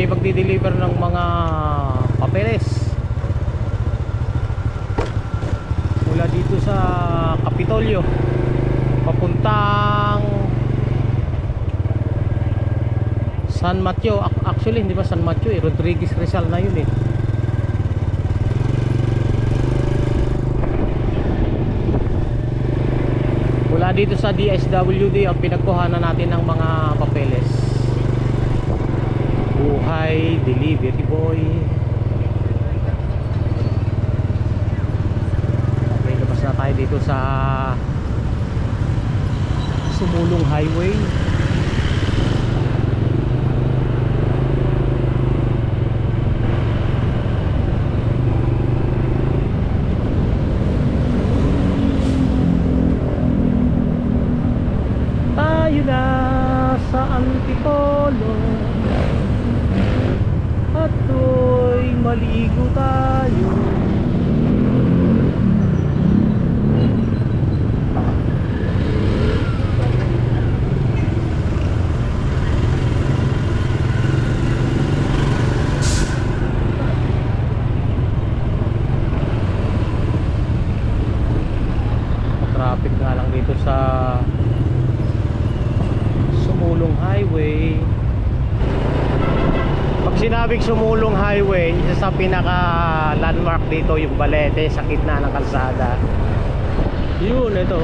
may magdi-deliver ng mga papeles mula dito sa Kapitolyo papuntang San Mateo. Actually hindi ba San Mateo eh, Rodriguez Rizal na yun eh. Mula dito sa DSWD ang pinagkuhanan natin ng mga papeles. Buhay Delivery Boy. Okay, labas na tayo dito sa Sumulong Highway. Tayo na sa Antipolo at to'y maligo tayo. Traffic nga lang dito sa Sumulong Highway. Pag sinabing Sumulong Highway, isa sa pinaka landmark dito yung Balete sa gitna ng kalsada. Yun, ito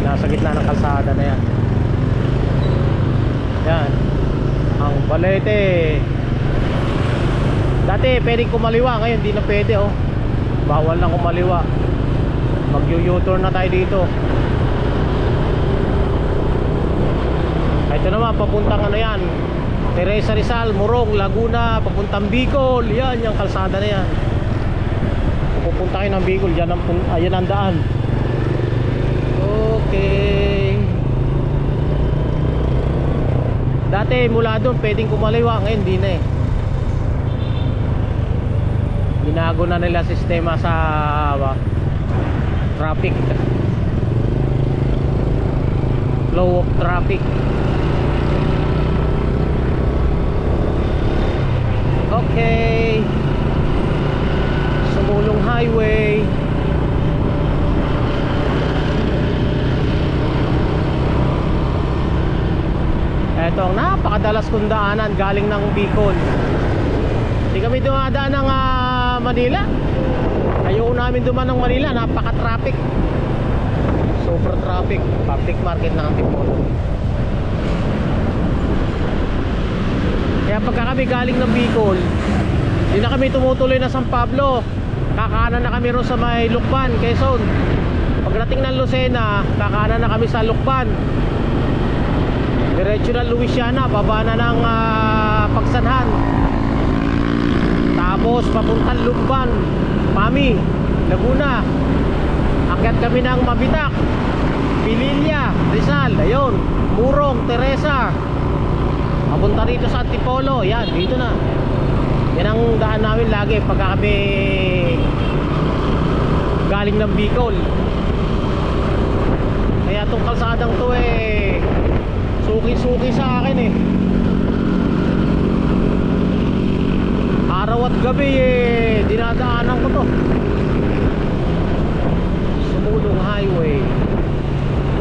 nasa gitna ng kalsada na yan. Yan ang Balete. Dati pwedeng kumaliwa, ngayon di na pwede oh. Bawal na kumaliwa. Mag-U-turn na tayo dito. Ito naman papuntang ano yan, Teresa Rizal, Morong, Laguna, papuntang Bicol. Yan, yung kalsada na yan. Pupunta kayo ng Bicol, ayan ang daan. Okay. Dati mula doon pwedeng kumaliwa, ngayon di na eh. Binago na nila sistema sa traffic, flow of traffic. Okay, Sumulong Highway. Eto ang napakadalas kong daanan galing ng Bicol. Hindi kami dumadaan ng Manila. Ayoko namin duman ng Manila, napaka-traffic. Super traffic. Public market ng Antipolo. Kaya pagka kami galing ng Bicol, hindi na kami tumutuloy na San Pablo. Kakanan na kami ron sa may Lukban, Quezon. Pagdating ng Lucena, kakanan na kami sa Lukban. Diretso na Luisiana, baba na ng Pagsanhan. Tapos papuntang Lumban, Pami, Laguna. Akyat kami ng Mabitak, Pililla, Rizal, ayun, Murong, Teresa. Papunta rito sa Antipolo. Yan, dito na. Yan ang daan namin lagi pagka kami galing ng Bicol. Kaya itong kalsadang to eh, suki-suki sa akin eh. Araw at gabi eh, dinadaanan ko to. Sumulong Highway.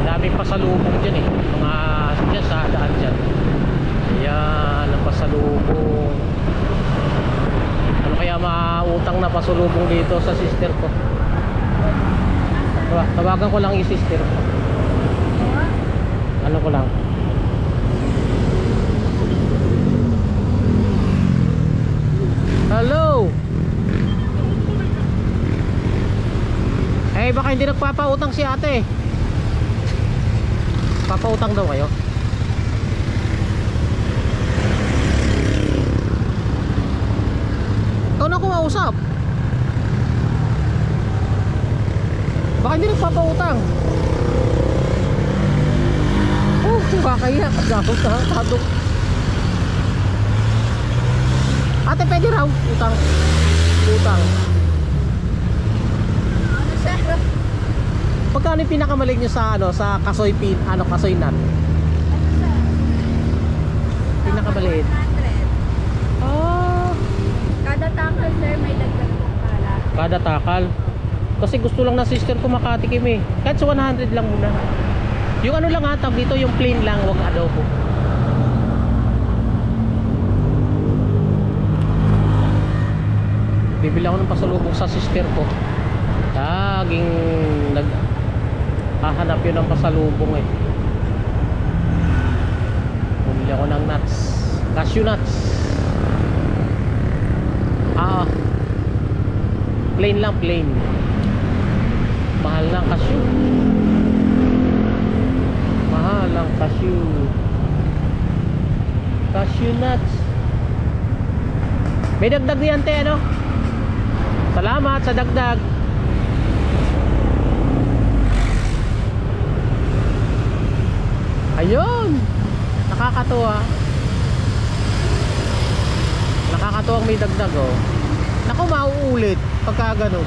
Daming pasalubong dyan eh, mga dyan sa daan dyan. Ayan, ang pasalubong. Ano kaya mautang na pasalubong dito sa sister ko? Tawagan ko lang yung sister ko. Ano ko lang. Hello. Eh baka hindi nagpapautang si ate. Papautang daw kayo. Ikaw na kumausap. Baka hindi nagpapautang. Oh, kakaya. Kadok. Ate, pwede raw utang. Utang. Ano sir? Pagkano yung pinakamalig nyo sa ano, sa kasoy pin, ano, kasoy nut? Ano maliit? 100. Ah, Kada takal, sir, may dagdag pong pala. kada takal. Kasi gusto lang na sister ko makatikim eh. Kahit sa 100 lang muna. Yung ano lang ha, tawag dito, yung plain lang, wag adobo. Bibili ako ng pasalubong sa sister ko. Laging hahanap yun ng pasalubong eh. Bumili ako ng nuts, cashew nuts. Plain lang, plain. Mahal ng cashew. Mahal ang cashew. Cashew nuts. May dagdag niyan te, ano? Salamat sa dagdag. Ayun, nakakatuwa. Nakakatuwang may dagdag oh. Naku, mauulit pagka ganun.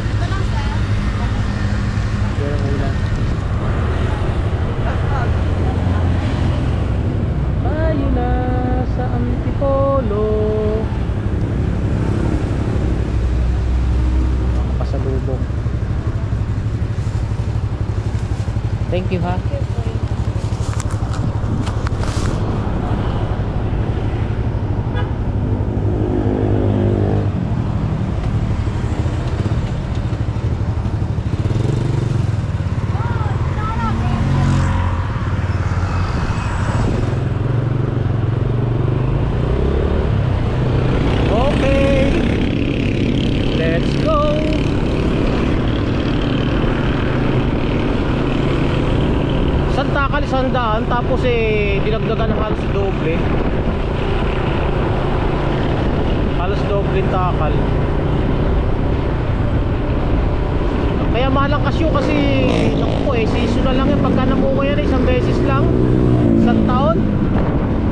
Ito lang, sir. Yan ang ulan. Tayo na sa Antipolo. Pasalubong. Thank you ha. Okay, let's go. Isang takal, 100, tapos dinagdagan ng halos doble. Halos doble takal. Kaya mahal ang cashew kasi naku po seasonal lang yan. Pagka nakuha yan isang beses lang, isang taon.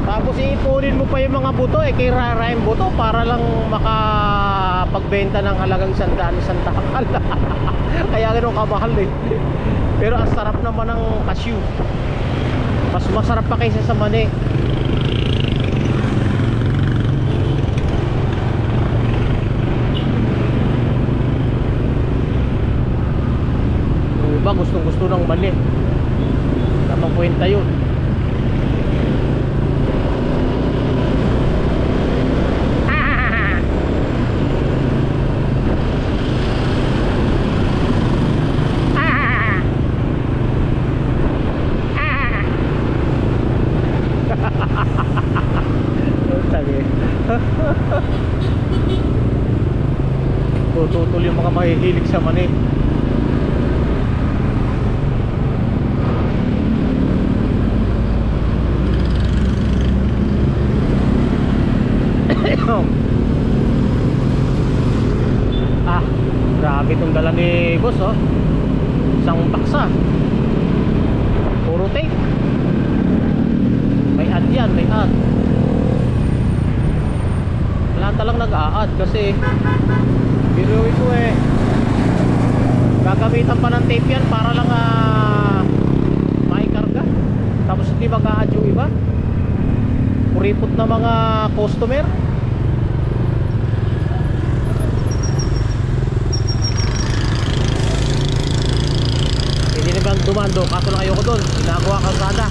Tapos iipunin mo pa yung mga buto kaya yung buto para lang makapagbenta ng halagang 100, isang takal. Kaya gano'n kamahal eh. Pero ang sarap naman ng cashew. Mas masarap pa kaysa sa mani. Yung iba gustong gusto ng mani. Tamang kwenta yun. Tututol yung mga mahihilig sa mani. Grabe itong dala ni boss oh. Isang baksa. Puro tape. May ad yan, may ad. Wala talang nag-a-ad kasi biruin ko gagamitan pa ng tape yan para lang maikarga. Tapos hindi mag-a-ad yung iba. Puripot na mga customer. Hindi naman dumando, kaso lang ayoko doon. Ginagawa kalsada.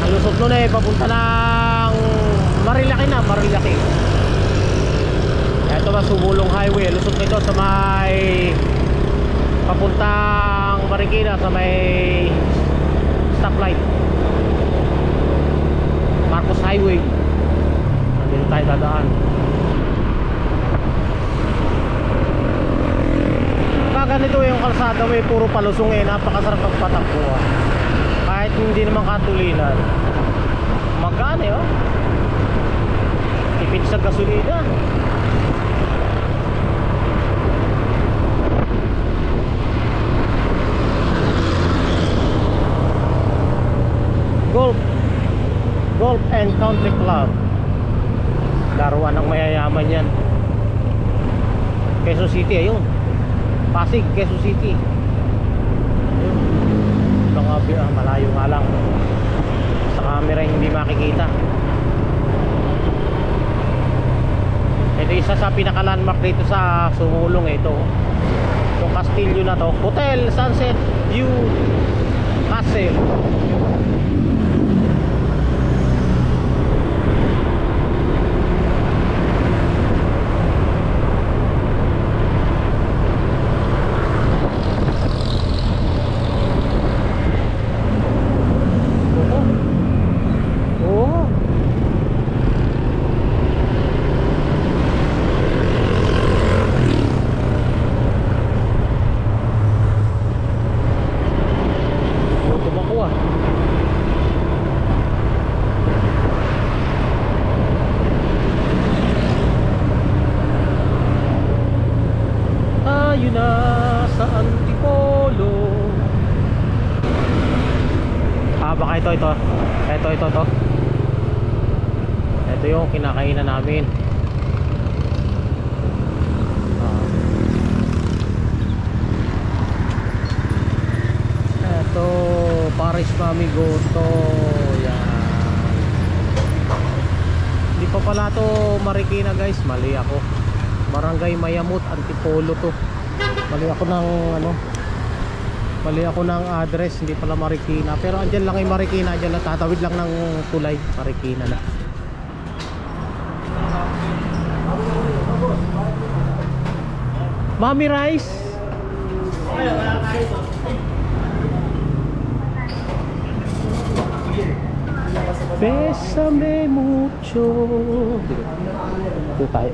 Ang lusot nun papunta ng Marilaki na, Marilaki. Ito na Sumulong Highway. Lusot nito sa may papuntang Marikina, sa may stoplight Marcos Highway. Nandito tayo dadaan. Kaganito yung kalsada may puro palusong napakasarap ng patakbo kahit hindi naman katulinan. Magaan oh. Tipid sa gasolina. Golf and Country Club. Laruan ng mayayaman yan. Quezon City, ayun. Pasig, Quezon City. Ayun. Malayo nga lang. Sa camera hindi makikita. Ito isa sa pinaka-landmark dito sa Sumulong, ito. Yung kastilyo na to, Hotel Sunset View Castle. Tayo na sa Antipolo. Baka ito. Ito yung kinakainan namin. Ito, Paris Mami Goto. Yan. Hindi pa pala to Marikina guys, mali ako. Barangay Mayamot, Antipolo to. Mali ako ng address, hindi pala Marikina. Pero andyan lang yung Marikina, andyan lang, tatawid lang ng tulay, Marikina na. Mami Rice. Bésame mucho. Dito tayo.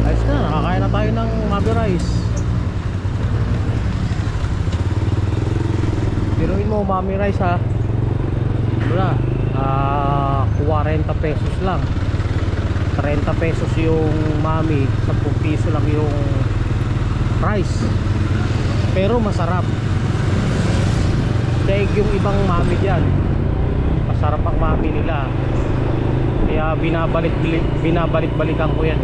Ayos na, nakakain na tayo ng Mami Rice. Biruin mo Mami Rice ha. Wala, 40 pesos lang. 30 pesos yung Mami, 10 piso lang yung rice. Pero masarap. Daig yung ibang Mami dyan, masarap ang Mami nila. Kaya binabalik-balikan ko yan.